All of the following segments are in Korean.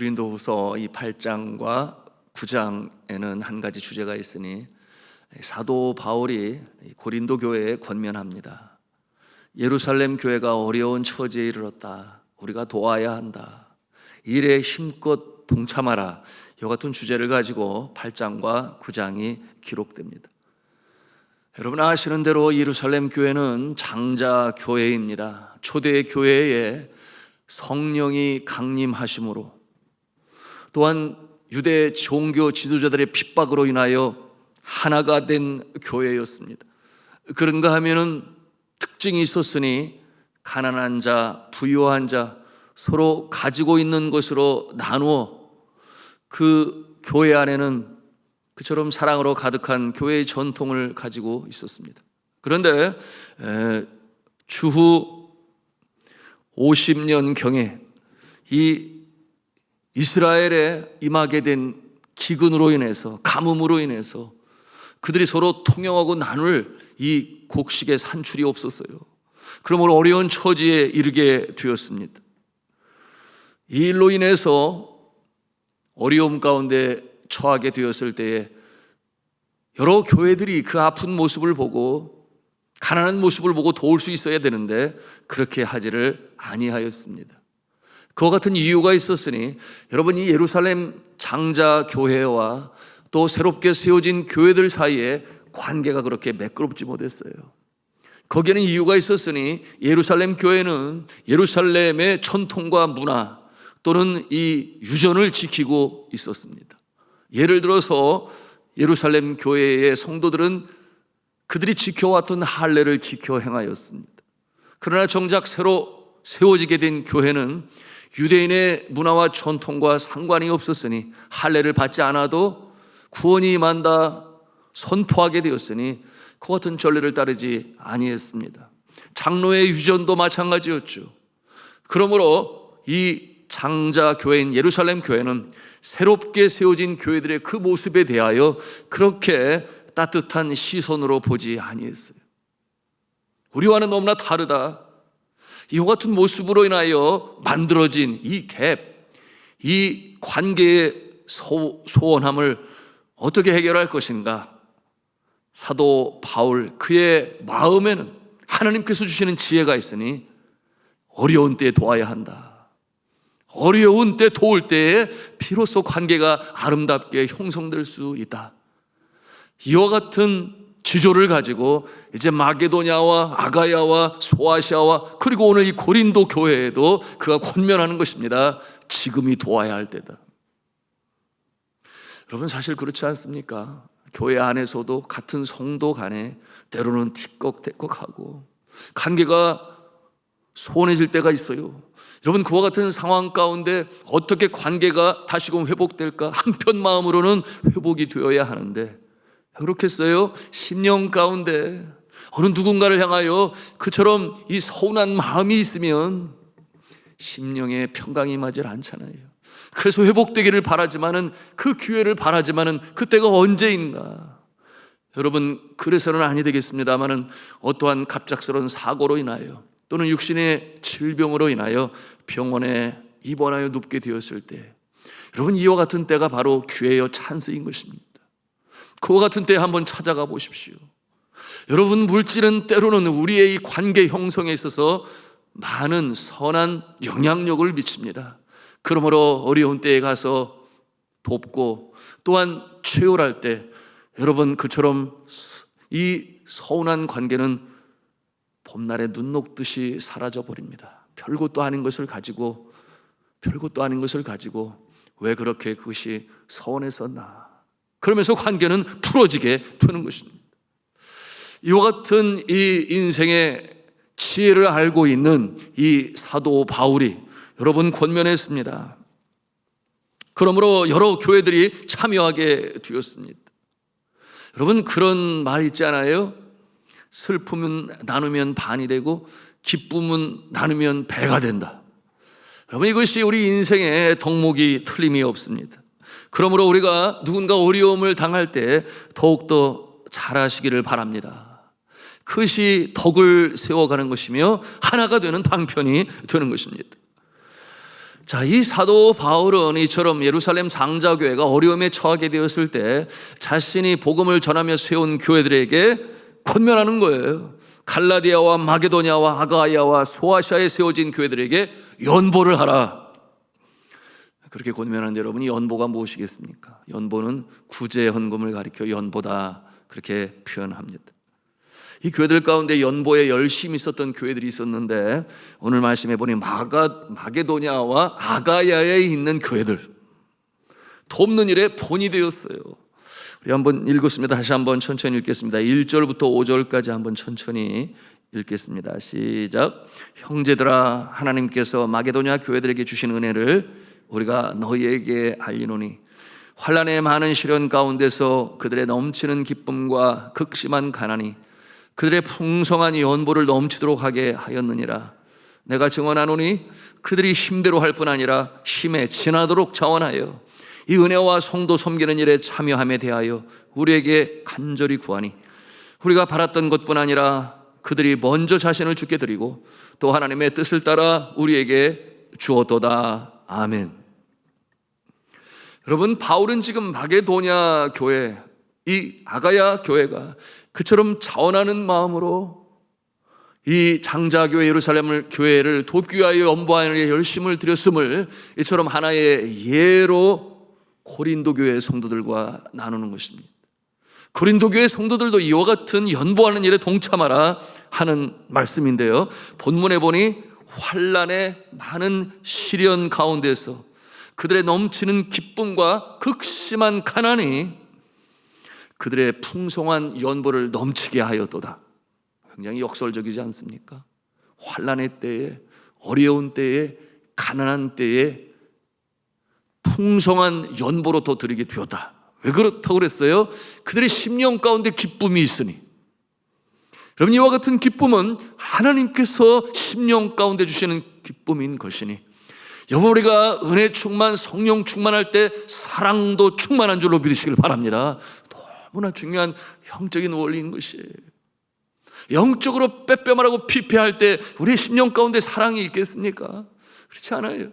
고린도후서 이 8장과 9장에는 한 가지 주제가 있으니 사도 바울이 고린도 교회에 권면합니다. 예루살렘 교회가 어려운 처지에 이르렀다. 우리가 도와야 한다. 일에 힘껏 동참하라. 이와 같은 주제를 가지고 8장과 9장이 기록됩니다. 여러분 아시는 대로 예루살렘 교회는 장자 교회입니다. 초대 교회에 성령이 강림하심으로, 또한 유대 종교 지도자들의 핍박으로 인하여 하나가 된 교회였습니다. 그런가 하면은 특징이 있었으니 가난한 자, 부유한 자 서로 가지고 있는 것으로 나누어 그 교회 안에는 그처럼 사랑으로 가득한 교회의 전통을 가지고 있었습니다. 그런데 주후 50년경에 이 이스라엘에 임하게 된 기근으로 인해서, 가뭄으로 인해서 그들이 서로 통용하고 나눌 이 곡식의 산출이 없었어요. 그러므로 어려운 처지에 이르게 되었습니다. 이 일로 인해서 어려움 가운데 처하게 되었을 때에 여러 교회들이 그 아픈 모습을 보고, 가난한 모습을 보고 도울 수 있어야 되는데 그렇게 하지를 아니하였습니다. 그와 같은 이유가 있었으니 여러분, 이 예루살렘 장자 교회와 또 새롭게 세워진 교회들 사이에 관계가 그렇게 매끄럽지 못했어요. 거기에는 이유가 있었으니 예루살렘 교회는 예루살렘의 전통과 문화 또는 이 유전을 지키고 있었습니다. 예를 들어서 예루살렘 교회의 성도들은 그들이 지켜왔던 할례를 지켜 행하였습니다. 그러나 정작 새로 세워지게 된 교회는 유대인의 문화와 전통과 상관이 없었으니, 할례를 받지 않아도 구원이 임한다 선포하게 되었으니 그 같은 전례를 따르지 아니했습니다. 장로의 유전도 마찬가지였죠. 그러므로 이 장자 교회인 예루살렘 교회는 새롭게 세워진 교회들의 그 모습에 대하여 그렇게 따뜻한 시선으로 보지 아니했어요. 우리와는 너무나 다르다. 이와 같은 모습으로 인하여 만들어진 이 갭, 이 관계의 소원함을 어떻게 해결할 것인가? 사도 바울, 그의 마음에는 하나님께서 주시는 지혜가 있으니 어려운 때에 도와야 한다. 어려운 때 도울 때에 비로소 관계가 아름답게 형성될 수 있다. 이와 같은 지조를 가지고 이제 마게도냐와 아가야와 소아시아와 그리고 오늘 이 고린도 교회에도 그가 권면하는 것입니다. 지금이 도와야 할 때다. 여러분, 사실 그렇지 않습니까? 교회 안에서도 같은 성도 간에 때로는 티끌태끌하고 관계가 소원해질 때가 있어요. 여러분, 그와 같은 상황 가운데 어떻게 관계가 다시금 회복될까? 한편 마음으로는 회복이 되어야 하는데 그렇겠어요? 심령 가운데 어느 누군가를 향하여 그처럼 이 서운한 마음이 있으면 심령에 평강이 임하지 않잖아요. 그래서 회복되기를 바라지만은, 그 기회를 바라지만은 그때가 언제인가? 여러분, 그래서는 아니 되겠습니다만은 어떠한 갑작스러운 사고로 인하여 또는 육신의 질병으로 인하여 병원에 입원하여 눕게 되었을 때, 여러분, 이와 같은 때가 바로 기회요 찬스인 것입니다. 그와 같은 때에 한번 찾아가 보십시오. 여러분, 물질은 때로는 우리의 이 관계 형성에 있어서 많은 선한 영향력을 미칩니다. 그러므로 어려운 때에 가서 돕고, 또한 최후할 때 여러분, 그처럼 이 서운한 관계는 봄날에 눈 녹듯이 사라져 버립니다. 별것도 아닌 것을 가지고 왜 그렇게 그것이 서운했었나? 그러면서 관계는 풀어지게 되는 것입니다. 이와 같은 이 인생의 지혜를 알고 있는 이 사도 바울이 여러분 권면했습니다. 그러므로 여러 교회들이 참여하게 되었습니다. 여러분, 그런 말 있지 않아요? 슬픔은 나누면 반이 되고 기쁨은 나누면 배가 된다. 여러분, 이것이 우리 인생의 덕목이 틀림이 없습니다. 그러므로 우리가 누군가 어려움을 당할 때 더욱더 잘하시기를 바랍니다. 그것이 덕을 세워가는 것이며 하나가 되는 방편이 되는 것입니다. 자, 이 사도 바울은 이처럼 예루살렘 장자교회가 어려움에 처하게 되었을 때 자신이 복음을 전하며 세운 교회들에게 권면하는 거예요. 갈라디아와 마게도냐와 아가야와 소아시아에 세워진 교회들에게 연보를 하라. 그렇게 권면하는데 여러분, 이 연보가 무엇이겠습니까? 연보는 구제 헌금을 가리켜 연보다 그렇게 표현합니다. 이 교회들 가운데 연보에 열심히 있었던 교회들이 있었는데 오늘 말씀해 보니 마게도냐와 아가야에 있는 교회들, 돕는 일에 본이 되었어요. 우리 한번 읽었습니다. 다시 한번 천천히 읽겠습니다. 1절부터 5절까지 한번 천천히 읽겠습니다. 시작. 형제들아, 하나님께서 마게도냐 교회들에게 주신 은혜를 우리가 너희에게 알리노니 환난의 많은 시련 가운데서 그들의 넘치는 기쁨과 극심한 가난이 그들의 풍성한 연보를 넘치도록 하게 하였느니라. 내가 증언하노니 그들이 힘대로 할 뿐 아니라 힘에 지나도록 자원하여 이 은혜와 성도 섬기는 일에 참여함에 대하여 우리에게 간절히 구하니 우리가 바랐던 것뿐 아니라 그들이 먼저 자신을 주께 드리고 또 하나님의 뜻을 따라 우리에게 주었도다. 아멘. 여러분, 바울은 지금 마게도냐 교회, 이 아가야 교회가 그처럼 자원하는 마음으로 이 장자교회 예루살렘 교회를 돕기 위하여 연보하는 일에 열심을 들였음을 이처럼 하나의 예로 고린도 교회 성도들과 나누는 것입니다. 고린도 교회 성도들도 이와 같은 연보하는 일에 동참하라 하는 말씀인데요, 본문에 보니 환난의 많은 시련 가운데서 그들의 넘치는 기쁨과 극심한 가난이 그들의 풍성한 연보를 넘치게 하였도다. 굉장히 역설적이지 않습니까? 환난의 때에, 어려운 때에, 가난한 때에 풍성한 연보로 더 드리게 되었다. 왜 그렇다고 그랬어요? 그들의 심령 가운데 기쁨이 있으니. 여러분, 이와 같은 기쁨은 하나님께서 심령 가운데 주시는 기쁨인 것이니, 여러분, 우리가 은혜 충만, 성령 충만할 때 사랑도 충만한 줄로 믿으시길 바랍니다. 너무나 중요한 영적인 원리인 것이에요. 영적으로 빼빼말하고 피폐할 때 우리의 심령 가운데 사랑이 있겠습니까? 그렇지 않아요.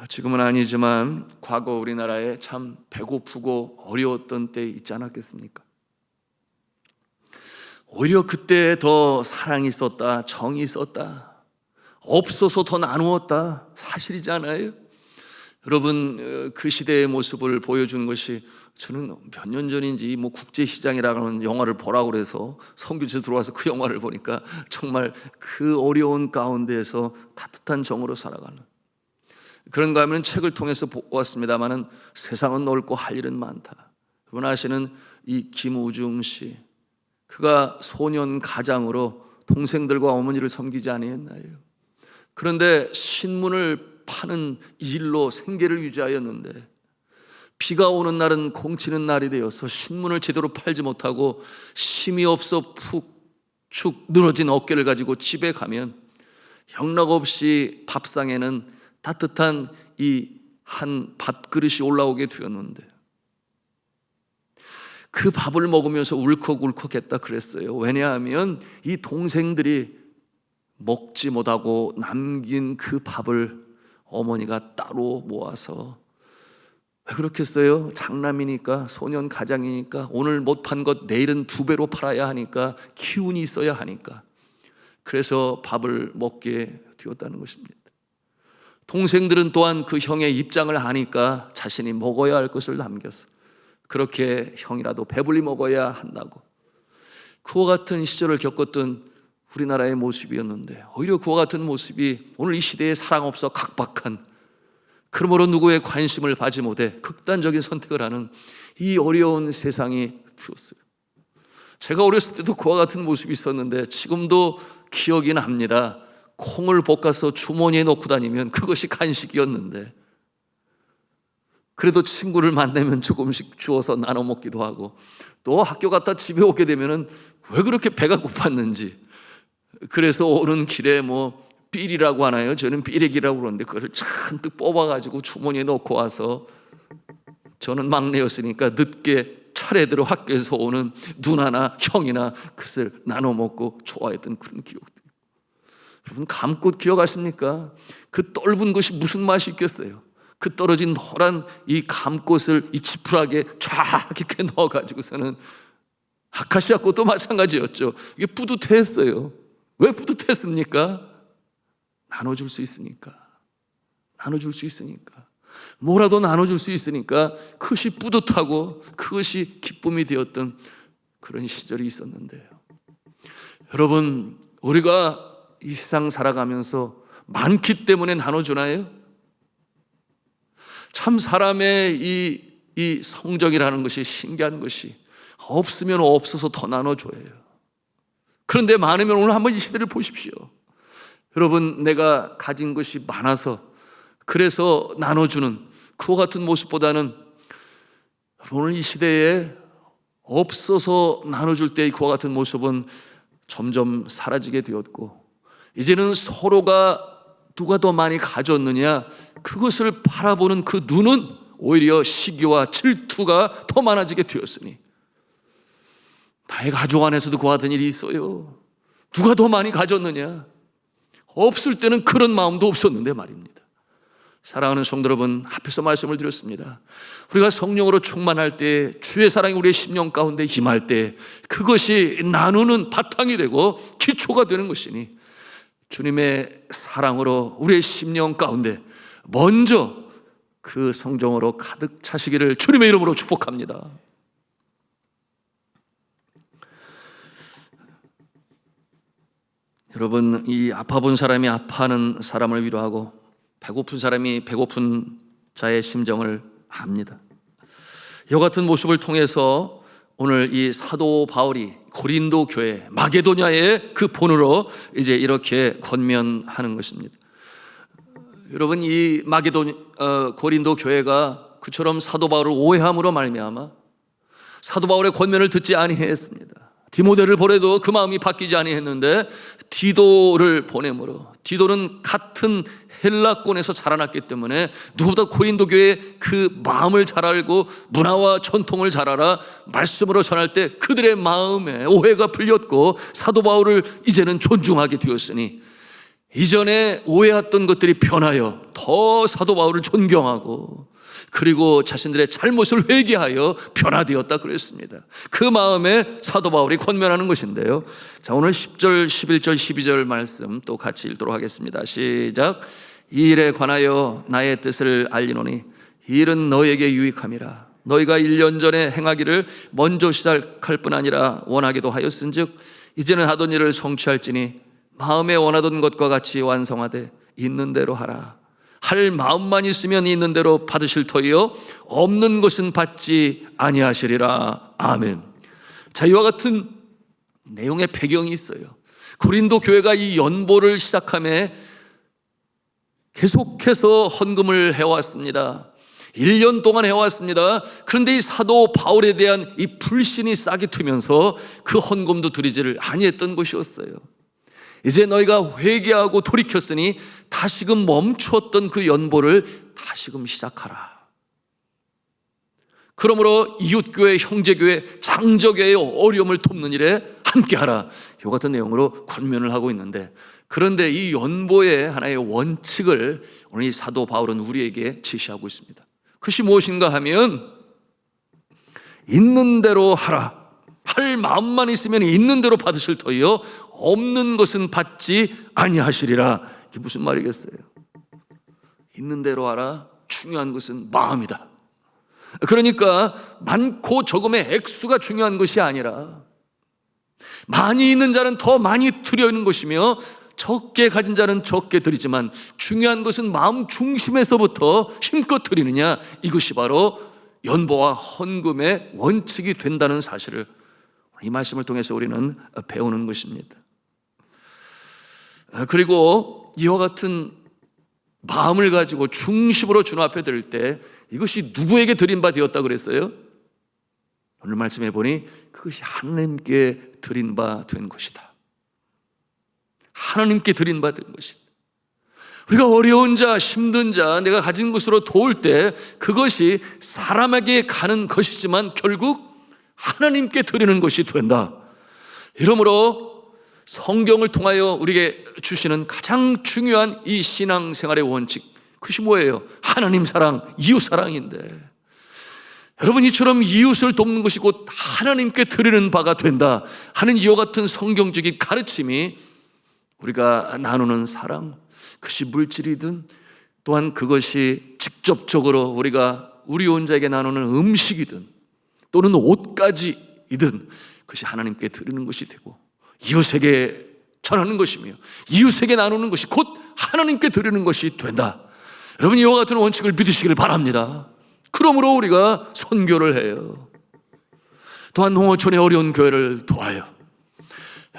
지금은 아니지만 과거 우리나라에 참 배고프고 어려웠던 때 있지 않았겠습니까? 오히려 그때 더 사랑이 있었다, 정이 있었다, 없어서 더 나누었다, 사실이지 않아요? 여러분, 그 시대의 모습을 보여준 것이, 저는 몇 년 전인지 국제시장이라는 영화를 보라고 그래서 선교지에 들어와서 그 영화를 보니까 정말 그 어려운 가운데에서 따뜻한 정으로 살아가는, 그런가 하면 책을 통해서 보았습니다마는 세상은 넓고 할 일은 많다. 여러분 아시는 이 김우중 씨, 그가 소년 가장으로 동생들과 어머니를 섬기지 아니했나요? 그런데 신문을 파는 일로 생계를 유지하였는데 비가 오는 날은 공치는 날이 되어서 신문을 제대로 팔지 못하고 힘이 없어 푹 축 늘어진 어깨를 가지고 집에 가면 영락없이 밥상에는 따뜻한 이 한 밥그릇이 올라오게 되었는데 그 밥을 먹으면서 울컥울컥했다 그랬어요. 왜냐하면 이 동생들이 먹지 못하고 남긴 그 밥을 어머니가 따로 모아서, 왜 그렇겠어요? 장남이니까, 소년 가장이니까, 오늘 못 판 것 내일은 2배로 팔아야 하니까, 기운이 있어야 하니까, 그래서 밥을 먹게 되었다는 것입니다. 동생들은 또한 그 형의 입장을 아니까 자신이 먹어야 할 것을 남겨서 그렇게 형이라도 배불리 먹어야 한다고, 그와 같은 시절을 겪었던 우리나라의 모습이었는데, 오히려 그와 같은 모습이 오늘 이 시대에 사랑 없어 각박한, 그러므로 누구의 관심을 받지 못해 극단적인 선택을 하는 이 어려운 세상이 되었어요. 제가 어렸을 때도 그와 같은 모습이 있었는데 지금도 기억이 납니다. 콩을 볶아서 주머니에 넣고 다니면 그것이 간식이었는데, 그래도 친구를 만나면 조금씩 주워서 나눠 먹기도 하고, 또 학교 갔다 집에 오게 되면 왜 그렇게 배가 고팠는지, 그래서 오는 길에 삘이라고 하나요? 저는 삐래기라고 그러는데 그걸 잔뜩 뽑아가지고 주머니에 넣고 와서, 저는 막내였으니까 늦게 차례대로 학교에서 오는 누나나 형이나 그것을 나눠 먹고 좋아했던 그런 기억도. 여러분, 감꽃 기억하십니까? 그 떫은 것이 무슨 맛이 있겠어요? 그 떨어진 노란 이 감꽃을 이 지푸라기에 쫙 이렇게 넣어가지고서는, 아카시아 꽃도 마찬가지였죠. 이게 뿌듯했어요. 왜 뿌듯했습니까? 나눠줄 수 있으니까. 나눠줄 수 있으니까. 뭐라도 나눠줄 수 있으니까 그것이 뿌듯하고 그것이 기쁨이 되었던 그런 시절이 있었는데요. 여러분, 우리가 이 세상 살아가면서 많기 때문에 나눠주나요? 참 사람의 이 성정이라는 것이 신기한 것이, 없으면 없어서 더 나눠줘요. 그런데 많으면, 오늘 한번 이 시대를 보십시오. 여러분, 내가 가진 것이 많아서 그래서 나눠주는 그와 같은 모습보다는, 오늘 이 시대에 없어서 나눠줄 때의 그와 같은 모습은 점점 사라지게 되었고, 이제는 서로가 누가 더 많이 가졌느냐, 그것을 바라보는 그 눈은 오히려 시기와 질투가 더 많아지게 되었으니, 나의 가족 안에서도 그와 같은 일이 있어요. 누가 더 많이 가졌느냐. 없을 때는 그런 마음도 없었는데 말입니다. 사랑하는 성도 여러분, 앞에서 말씀을 드렸습니다. 우리가 성령으로 충만할 때, 주의 사랑이 우리의 심령 가운데 임할 때, 그것이 나누는 바탕이 되고 기초가 되는 것이니, 주님의 사랑으로 우리의 심령 가운데 먼저 그 성정으로 가득 차시기를 주님의 이름으로 축복합니다. 여러분, 이 아파본 사람이 아파하는 사람을 위로하고 배고픈 사람이 배고픈 자의 심정을 압니다. 이와 같은 모습을 통해서 오늘 이 사도 바울이 고린도 교회, 마게도냐의 그 본으로 이제 이렇게 권면하는 것입니다. 여러분, 이 고린도 교회가 그처럼 사도 바울을 오해함으로 말미암아 사도 바울의 권면을 듣지 아니했습니다. 디모데를 보내도 그 마음이 바뀌지 아니했는데, 디도를 보내므로, 디도는 같은 헬라권에서 자라났기 때문에 누구보다 고린도 교회의 그 마음을 잘 알고 문화와 전통을 잘 알아 말씀으로 전할 때 그들의 마음에 오해가 풀렸고, 사도 바울을 이제는 존중하게 되었으니, 이전에 오해했던 것들이 변하여 더 사도 바울을 존경하고, 그리고 자신들의 잘못을 회개하여 변화되었다 그랬습니다. 그 마음에 사도 바울이 권면하는 것인데요. 자, 오늘 10절, 11절, 12절 말씀 또 같이 읽도록 하겠습니다. 시작. 이 일에 관하여 나의 뜻을 알리노니 이 일은 너에게 유익함이라. 너희가 1년 전에 행하기를 먼저 시작할 뿐 아니라 원하기도 하였은즉 이제는 하던 일을 성취할지니 마음에 원하던 것과 같이 완성하되 있는 대로 하라. 할 마음만 있으면 있는 대로 받으실 터이요 없는 것은 받지 아니하시리라. 아멘. 자, 이와 같은 내용의 배경이 있어요. 고린도 교회가 이 연보를 시작함에 계속해서 헌금을 해왔습니다. 1년 동안 해왔습니다. 그런데 이 사도 바울에 대한 이 불신이 싹이 트면서 그 헌금도 드리지를 아니했던 것이었어요. 이제 너희가 회개하고 돌이켰으니 다시금 멈추었던 그 연보를 다시금 시작하라. 그러므로 이웃교회, 형제교회, 장저교회의 어려움을 돕는 일에 함께하라. 이 같은 내용으로 권면을 하고 있는데, 그런데 이 연보의 하나의 원칙을 오늘 이 사도 바울은 우리에게 제시하고 있습니다. 그것이 무엇인가 하면, 있는 대로 하라. 할 마음만 있으면 있는 대로 받으실 터이요 없는 것은 받지 아니하시리라. 이게 무슨 말이겠어요? 있는 대로 하라. 중요한 것은 마음이다. 그러니까 많고 적음의 액수가 중요한 것이 아니라, 많이 있는 자는 더 많이 드리는 것이며 적게 가진 자는 적게 드리지만, 중요한 것은 마음 중심에서부터 힘껏 드리느냐, 이것이 바로 연보와 헌금의 원칙이 된다는 사실을 이 말씀을 통해서 우리는 배우는 것입니다. 그리고 이와 같은 마음을 가지고 중심으로 주님 앞에 드릴 때 이것이 누구에게 드린 바 되었다 그랬어요? 오늘 말씀해 보니 그것이 하나님께 드린 바 된 것이다. 하나님께 드린 바 된 것이다. 우리가 어려운 자, 힘든 자, 내가 가진 것으로 도울 때 그것이 사람에게 가는 것이지만 결국 하나님께 드리는 것이 된다. 이러므로 성경을 통하여 우리에게 주시는 가장 중요한 이 신앙생활의 원칙, 그것이 뭐예요? 하나님 사랑, 이웃 사랑인데, 여러분, 이처럼 이웃을 돕는 것이 곧 하나님께 드리는 바가 된다 하는 이와 같은 성경적인 가르침이 우리가 나누는 사랑, 그것이 물질이든 또한 그것이 직접적으로 우리가 우리 혼자에게 나누는 음식이든 또는 옷까지이든 그것이 하나님께 드리는 것이 되고 이웃에게 전하는 것이며 이웃에게 나누는 것이 곧 하나님께 드리는 것이 된다. 여러분, 이와 같은 원칙을 믿으시기를 바랍니다. 그러므로 우리가 선교를 해요. 또한 농어촌의 어려운 교회를 도와요.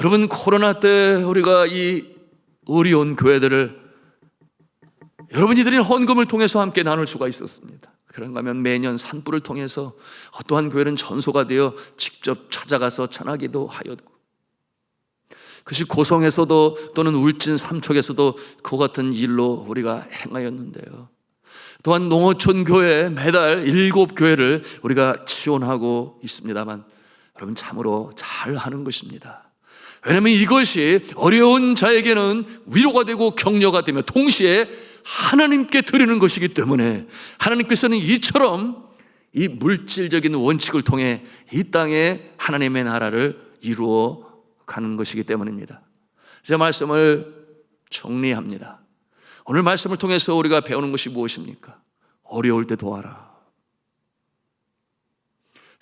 여러분, 코로나 때 우리가 이 어려운 교회들을 여러분이 드린 헌금을 통해서 함께 나눌 수가 있었습니다. 그런가 하면 매년 산불을 통해서 어떠한 교회는 전소가 되어 직접 찾아가서 전하기도 하였고, 그것이 고성에서도 또는 울진 삼척에서도 그와 같은 일로 우리가 행하였는데요. 또한 농어촌 교회 매달 7교회를 우리가 지원하고 있습니다만 여러분, 참으로 잘하는 것입니다. 왜냐하면 이것이 어려운 자에게는 위로가 되고 격려가 되며 동시에 하나님께 드리는 것이기 때문에 하나님께서는 이처럼 이 물질적인 원칙을 통해 이 땅에 하나님의 나라를 이루어 가는 것이기 때문입니다. 제 말씀을 정리합니다. 오늘 말씀을 통해서 우리가 배우는 것이 무엇입니까? 어려울 때 도와라.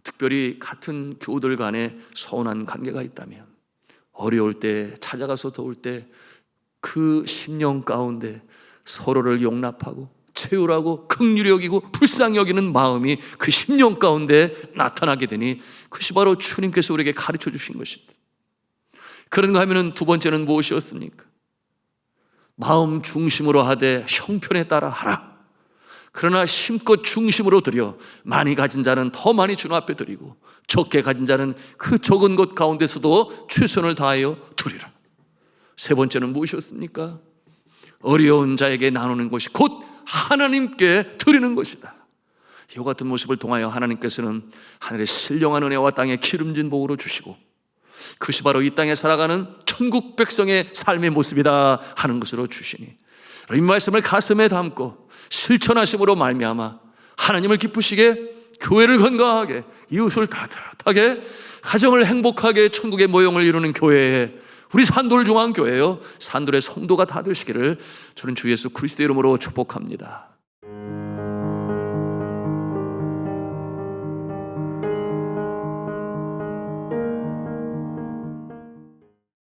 특별히 같은 교우들 간에 서운한 관계가 있다면 어려울 때 찾아가서 도울 때 그 심령 가운데 서로를 용납하고 채우라고 긍휼히 여기고 불쌍히 여기는 마음이 그 심령 가운데 나타나게 되니 그것이 바로 주님께서 우리에게 가르쳐 주신 것입니다. 그런가 하면 두 번째는 무엇이었습니까? 마음 중심으로 하되 형편에 따라 하라. 그러나 힘껏 중심으로 드려 많이 가진 자는 더 많이 주님 앞에 드리고 적게 가진 자는 그 적은 것 가운데서도 최선을 다하여 드리라. 세 번째는 무엇이었습니까? 어려운 자에게 나누는 것이 곧 하나님께 드리는 것이다. 이와 같은 모습을 통하여 하나님께서는 하늘의 신령한 은혜와 땅의 기름진 복으로 주시고 그것이 바로 이 땅에 살아가는 천국 백성의 삶의 모습이다 하는 것으로 주시니 이 말씀을 가슴에 담고 실천하심으로 말미암아 하나님을 기쁘시게, 교회를 건강하게, 이웃을 따뜻하게, 가정을 행복하게 천국의 모형을 이루는 교회에, 우리 산돌 중앙교회요, 산돌의 성도가 다 되시기를 저는 주 예수 그리스도의 이름으로 축복합니다.